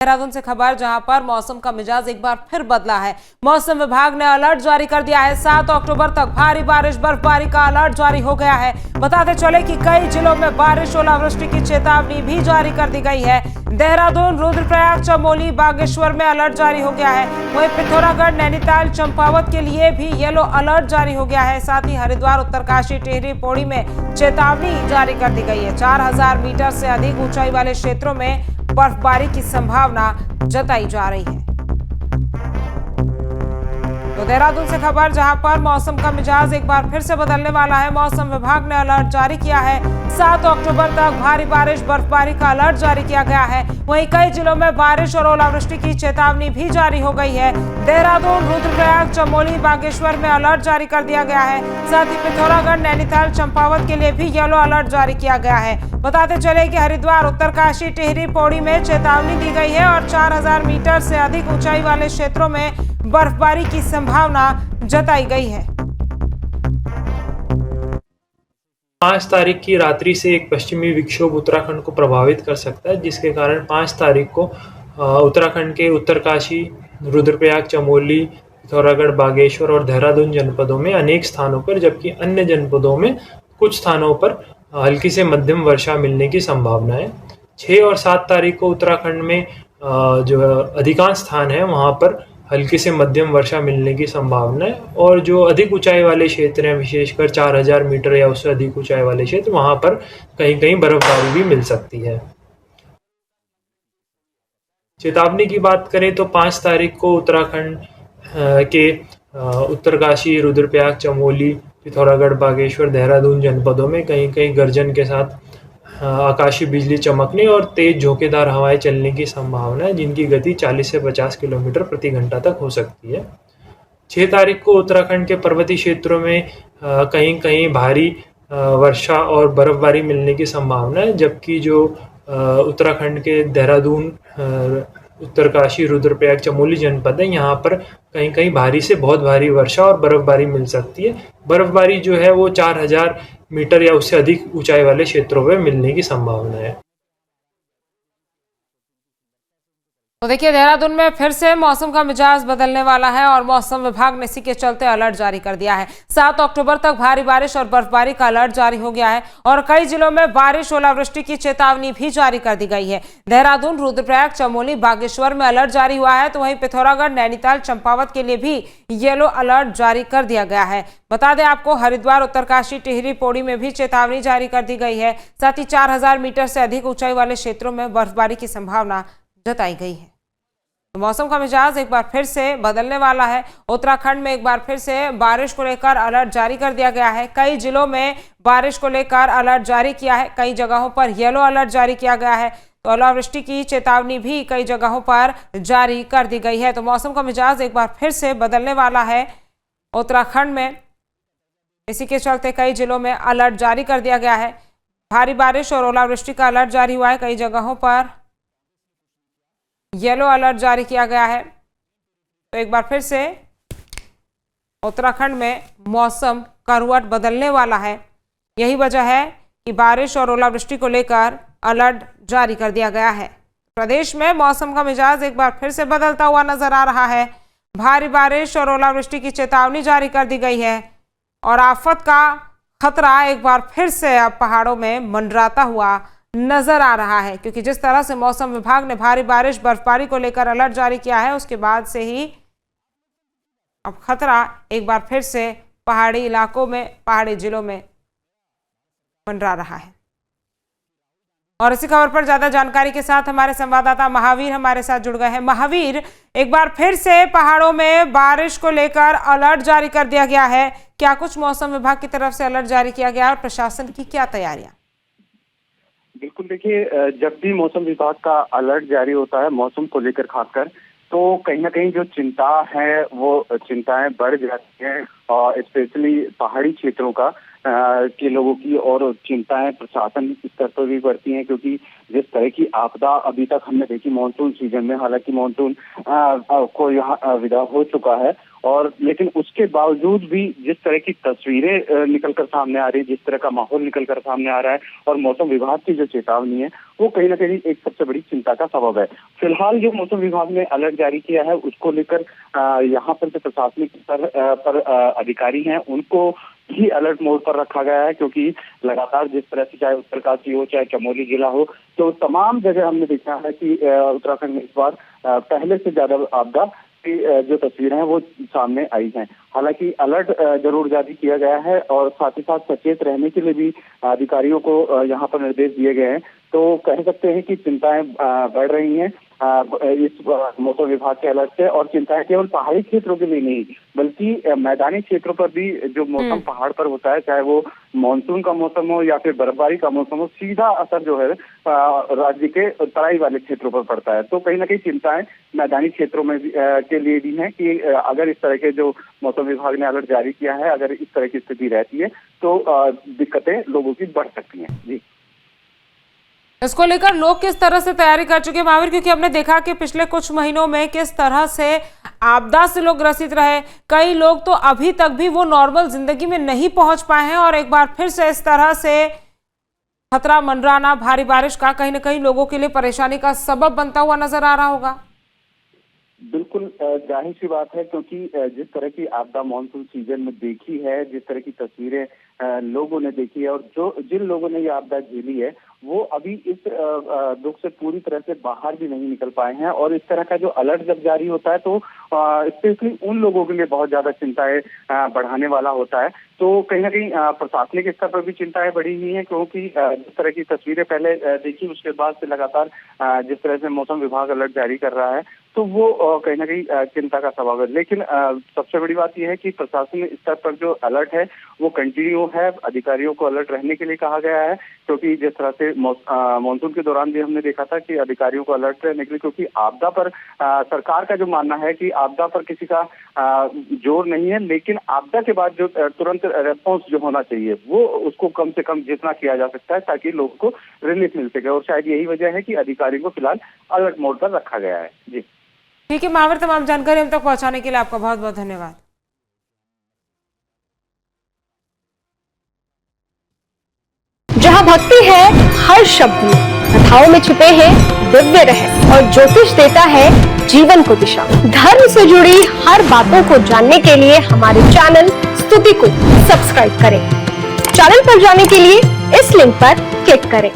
देहरादून से खबर, जहां पर मौसम का मिजाज एक बार फिर बदला है। मौसम विभाग ने अलर्ट जारी कर दिया है। 7 अक्टूबर तक भारी बारिश बर्फबारी का अलर्ट जारी हो गया है। बताते चले कि कई जिलों में बारिश ओलावृष्टि की चेतावनी भी जारी कर दी गई है। देहरादून, रुद्रप्रयाग, चमोली, बागेश्वर में अलर्ट जारी हो गया है। वहीं पिथौरागढ़, नैनीताल, चंपावत के लिए भी येलो अलर्ट जारी हो गया है। साथ ही हरिद्वार, उत्तरकाशी, टिहरी, पौड़ी में चेतावनी जारी कर दी गई है। 4000 मीटर से अधिक ऊंचाई वाले क्षेत्रों में बर्फबारी की संभावना जताई जा रही है। तो देहरादून से खबर, जहां पर मौसम का मिजाज एक बार फिर से बदलने वाला है। मौसम विभाग ने अलर्ट जारी किया है। 7 अक्टूबर तक भारी बारिश बर्फबारी का अलर्ट जारी किया गया है। वहीं कई जिलों में बारिश और ओलावृष्टि की चेतावनी भी जारी हो गई है। देहरादून, रुद्रप्रयाग, चमोली, बागेश्वर में अलर्ट जारी कर दिया गया है। साथ ही पिथौरागढ़, नैनीताल, चंपावत के लिए भी येलो अलर्ट जारी किया गया है। बताते चले कि हरिद्वार, उत्तरकाशी, टिहरी, पौड़ी में चेतावनी दी गई है और 4000 मीटर से अधिक ऊंचाई वाले क्षेत्रों में बर्फबारी की संभावना जताई गई है। 5 तारीख की रात्रि से एक पश्चिमी विक्षोभ उत्तराखंड को प्रभावित कर सकता है, जिसके कारण 5 तारीख को उत्तराखंड के उत्तरकाशी, रुद्रप्रयाग, चमोली, पिथौरागढ़, बागेश्वर और देहरादून जनपदों में अनेक स्थानों पर, जबकि अन्य जनपदों में कुछ स्थानों पर हल्की से मध्यम वर्षा मिलने की संभावना है। 6 और 7 तारीख को उत्तराखंड में जो अधिकांश स्थान है वहां पर हल्की से मध्यम वर्षा मिलने की संभावना है, और जो अधिक ऊंचाई वाले क्षेत्र हैं, विशेषकर 4000 मीटर या उससे अधिक ऊंचाई वाले क्षेत्र, वहां पर कहीं कहीं बर्फबारी भी मिल सकती है। चेतावनी की बात करें तो 5 तारीख को उत्तराखंड के उत्तरकाशी, रुद्रप्रयाग, चमोली, पिथौरागढ़, बागेश्वर, देहरादून जनपदों में कहीं कहीं गर्जन के साथ आकाशीय बिजली चमकने और तेज झोंकेदार हवाएं चलने की संभावना है, जिनकी गति 40 से 50 किलोमीटर प्रति घंटा तक हो सकती है। 6 तारीख को उत्तराखंड के पर्वतीय क्षेत्रों में कहीं कहीं भारी वर्षा और बर्फबारी मिलने की संभावना है, जबकि जो उत्तराखंड के देहरादून, उत्तरकाशी, रुद्रप्रयाग, चमोली जनपद है, यहाँ पर कहीं कहीं भारी से बहुत भारी वर्षा और बर्फबारी मिल सकती है। बर्फबारी जो है वो 4000 मीटर या उससे अधिक ऊंचाई वाले क्षेत्रों में मिलने की संभावना है। तो देखिए, देहरादून में फिर से मौसम का मिजाज बदलने वाला है और मौसम विभाग ने इसी के चलते अलर्ट जारी कर दिया है। 7 अक्टूबर तक भारी बारिश और बर्फबारी का अलर्ट जारी हो गया है और कई जिलों में बारिश ओलावृष्टि की चेतावनी भी जारी कर दी गई है। देहरादून, रुद्रप्रयाग, चमोली, बागेश्वर में अलर्ट जारी हुआ है, तो वहीं पिथौरागढ़, नैनीताल, चंपावत के लिए भी येलो अलर्ट जारी कर दिया गया है। बता दें आपको, हरिद्वार, उत्तरकाशी, टिहरी, पौड़ी में भी चेतावनी जारी कर दी गई है। साथ ही 4000 मीटर से अधिक ऊंचाई वाले क्षेत्रों में बर्फबारी की संभावना जताई गई है। तो मौसम का मिजाज एक बार फिर से बदलने वाला है। उत्तराखंड में एक बार फिर से बारिश को लेकर अलर्ट जारी कर दिया गया है। कई जिलों में बारिश को लेकर अलर्ट जारी किया है। कई जगहों पर येलो अलर्ट जारी किया गया है, तो ओलावृष्टि की चेतावनी भी कई जगहों पर जारी कर दी गई है। तो मौसम का मिजाज एक बार फिर से बदलने वाला है उत्तराखंड में। इसी के चलते कई जिलों में अलर्ट जारी कर दिया गया है। भारी बारिश और ओलावृष्टि का अलर्ट जारी हुआ है। कई जगहों पर येलो अलर्ट जारी किया गया है। तो एक बार फिर से उत्तराखंड में मौसम करवट बदलने वाला है। यही वजह है कि बारिश और ओलावृष्टि को लेकर अलर्ट जारी कर दिया गया है। प्रदेश में मौसम का मिजाज एक बार फिर से बदलता हुआ नजर आ रहा है। भारी बारिश और ओलावृष्टि की चेतावनी जारी कर दी गई है और आफत का खतरा एक बार फिर से अब पहाड़ों में मंडराता हुआ नजर आ रहा है, क्योंकि जिस तरह से मौसम विभाग ने भारी बारिश बर्फबारी को लेकर अलर्ट जारी किया है, उसके बाद से ही अब खतरा एक बार फिर से पहाड़ी इलाकों में, पहाड़ी जिलों में मंडरा रहा है। और इसी खबर पर ज्यादा जानकारी के साथ हमारे संवाददाता महावीर हमारे साथ जुड़ गए हैं। महावीर, एक बार फिर से पहाड़ों में बारिश को लेकर अलर्ट जारी कर दिया गया है। क्या कुछ मौसम विभाग की तरफ से अलर्ट जारी किया गया और प्रशासन की क्या तैयारियां? बिल्कुल, देखिए, जब भी मौसम विभाग का अलर्ट जारी होता है मौसम को लेकर खासकर, तो कहीं ना कहीं जो चिंता है वो चिंताएं बढ़ जाती हैं, और स्पेशली पहाड़ी क्षेत्रों का, के लोगों की और चिंताएं प्रशासन स्तर पर भी बढ़ती हैं, क्योंकि जिस तरह की आपदा अभी तक हमने देखी मानसून सीजन में, हालांकि मानसून को यहाँ विदा हो चुका है, और लेकिन उसके बावजूद भी जिस तरह की तस्वीरें निकलकर सामने आ रही है, जिस तरह का माहौल निकलकर सामने आ रहा है, और मौसम विभाग की जो चेतावनी है वो कहीं ना कहीं एक सबसे बड़ी चिंता का सबब है। फिलहाल जो मौसम विभाग ने अलर्ट जारी किया है उसको लेकर यहाँ पर जो प्रशासनिक स्तर पर अधिकारी हैं उनको ही अलर्ट मोड पर रखा गया है, क्योंकि लगातार जिस तरह से चाहे उत्तरकाशी हो चाहे चमोली जिला हो, तो तमाम जगह हमने देखा है कि उत्तराखंड में इस बार पहले से ज्यादा आपदा की जो तस्वीरें हैं वो सामने आई हैं। हालांकि अलर्ट जरूर जारी किया गया है और साथ ही साथ सचेत रहने के लिए भी अधिकारियों को यहाँ पर निर्देश दिए गए हैं। तो कह सकते हैं कि चिंताएं बढ़ रही हैं इस मौसम विभाग के अलर्ट से, और चिंताएं केवल पहाड़ी क्षेत्रों के लिए नहीं बल्कि मैदानी क्षेत्रों पर भी जो मौसम पहाड़ पर होता है, चाहे वो मानसून का मौसम हो या फिर बर्फबारी का मौसम हो, सीधा असर जो है राज्य के तराई वाले क्षेत्रों पर पड़ता है। तो कहीं ना कहीं चिंताएं मैदानी क्षेत्रों में के लिए भी हैं कि अगर इस तरह के जो मौसम विभाग ने अलर्ट जारी किया है, अगर इस तरह की स्थिति रहती है तो दिक्कतें लोगों की बढ़ सकती हैं। जी, इसको लेकर लोग किस तरह से तैयारी कर चुके हैं महावीर, क्योंकि हमने देखा कि पिछले कुछ महीनों में किस तरह से आपदा से लोग ग्रसित रहे, कई लोग तो अभी तक भी वो नॉर्मल जिंदगी में नहीं पहुंच पाए हैं, और एक बार फिर से इस तरह से खतरा मंडराना भारी बारिश का कहीं ना कहीं लोगों के लिए परेशानी का सबब बनता हुआ नजर आ रहा होगा। बिल्कुल जाहिर सी बात है, क्योंकि जिस तरह की आपदा मानसून सीजन में देखी है, जिस तरह की तस्वीरें लोगों ने देखी है, और जिन लोगों ने ये आपदा झेली है वो अभी इस दुख से पूरी तरह से बाहर भी नहीं निकल पाए हैं। और इस तरह का जो अलर्ट जब जारी होता है तो स्पेशली उन लोगों के लिए बहुत ज्यादा चिंताएं बढ़ाने वाला होता है। तो कहीं ना कहीं प्रशासनिक स्तर पर भी चिंताएं बढ़ी हुई हैं, क्योंकि जिस तरह की तस्वीरें पहले देखी उसके बाद से लगातार जिस तरह से मौसम विभाग अलर्ट जारी कर रहा है तो वो कहीं ना कहीं चिंता का सबब है। लेकिन सबसे बड़ी बात यह है कि प्रशासनिक स्तर पर जो अलर्ट है वो कंटिन्यू है, अधिकारियों को अलर्ट रहने के लिए कहा गया है, क्योंकि जिस तरह से मानसून के दौरान भी हमने देखा था कि अधिकारियों को अलर्ट रहने के लिए, क्योंकि आपदा पर सरकार का जो मानना है कि आपदा पर किसी का जोर नहीं है, लेकिन आपदा के बाद जो तुरंत रेस्पॉन्स जो होना चाहिए वो उसको कम से कम जितना किया जा सकता है ताकि लोगों को रिलीफ मिल सके, और शायद यही वजह है कि अधिकारियों को फिलहाल अलर्ट मोड पर रखा गया है। जी ठीक है महावीर, तमाम जानकारी हम तक पहुंचाने के लिए आपका बहुत बहुत धन्यवाद। जहाँ भक्ति है हर शब्द में, कथाओं में छुपे हैं दिव्य रहस्य, और ज्योतिष देता है जीवन को दिशा। धर्म से जुड़ी हर बातों को जानने के लिए हमारे चैनल स्तुति को सब्सक्राइब करें। चैनल पर जाने के लिए इस लिंक पर क्लिक करें।